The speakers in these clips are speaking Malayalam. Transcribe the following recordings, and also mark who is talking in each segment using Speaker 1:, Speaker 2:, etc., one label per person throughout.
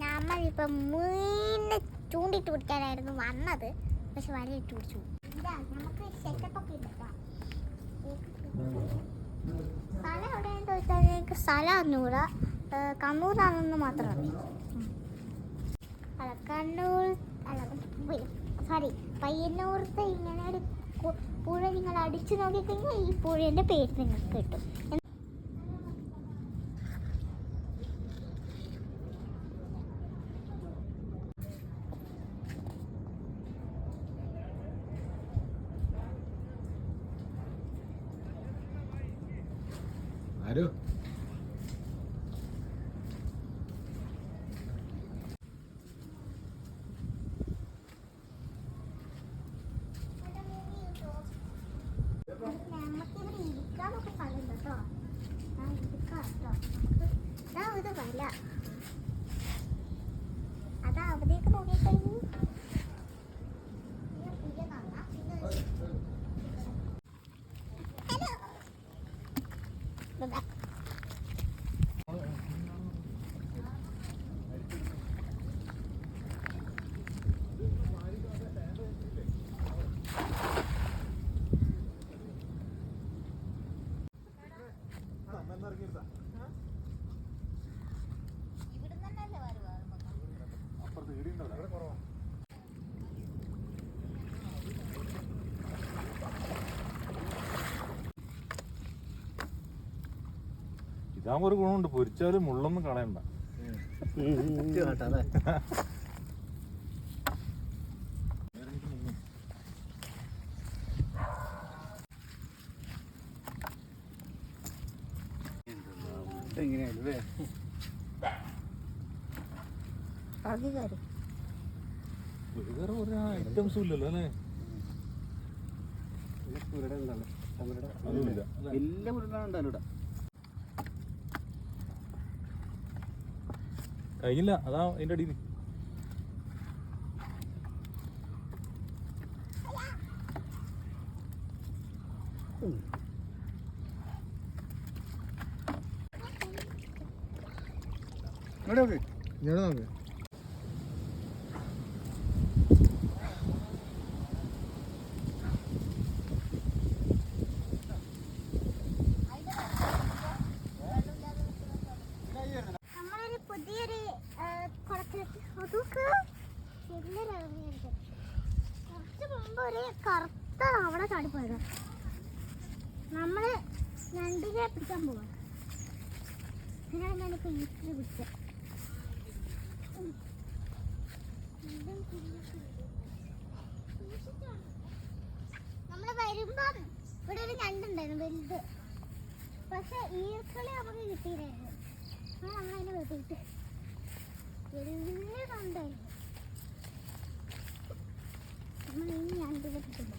Speaker 1: നമ്മളിപ്പം മീനിനെ ചൂണ്ടിട്ട് പിടിക്കാനായിരുന്നു വന്നത്, പക്ഷെ വലയിട്ട് പിടിച്ചു. നമുക്ക് സെറ്റപ്പൊക്കെ ഉണ്ട് കേട്ടോ. സ്ഥലം എവിടെയാണെന്ന് ചോദിച്ചാൽ എനിക്ക് സ്ഥലം അറിഞ്ഞൂടാ, കണ്ണൂരാണെന്ന് മാത്രം അറിയാം. കണ്ണൂർ സോറി പയ്യന്നൂർത്തെ ഇങ്ങനെ ഒരു പുഴ നിങ്ങൾ അടിച്ചു നോക്കിക്കഴിഞ്ഞാൽ ഈ പുഴേൻ്റെ പേര് നിങ്ങൾക്ക് കിട്ടും.
Speaker 2: ആരോ
Speaker 1: നമുക്കിവിടെ ഇരിക്കാനൊക്കെ സ്ഥലമുണ്ട് കേട്ടോ. ഇരിക്കാം കേട്ടോ. ഇതാ ഇത് വല, അതാ അവിടേക്ക് നോക്കിക്കഴിഞ്ഞു
Speaker 2: ഇതാകുമ്പോ ഒരു ഗുണമുണ്ട്, പൊരിച്ചാലും മുള്ളൊന്നും കളയണ്ട. വേറെ ഒരു ഐറ്റംസും ഇല്ലല്ലോ അല്ലേ?
Speaker 3: എല്ലാ ഉരുണ്ടാലും
Speaker 2: കഴിഞ്ഞില്ല, അതാ അതിന്റെ അടിയിൽ.
Speaker 1: പുതിയൊരു കുറച്ച് മുമ്പ് ഒരു കറുത്ത അവിടെ ചാടിപ്പോയത്. നമ്മള് ഞണ്ടിനെ പിടിക്കാൻ പോവാം. ഞാനിപ്പോ ഈസ്റ്റർ പിടിച്ച നമ്മള് വരുമ്പം ഇവിടെ ഒരു ഞണ്ടുണ്ടായിരുന്നു വലുത്, പക്ഷെ ഈർക്കളി നമുക്ക് കിട്ടിയില്ലായിരുന്നു. നമ്മളതിനെ വെട്ടിയിട്ട് വലിയ കണ്ടായിരുന്നു. നമ്മൾ ഈ ഞണ്ട് വെട്ടിട്ടുണ്ടോ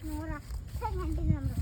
Speaker 1: 100 ഞണ്ടിന് നമ്മൾ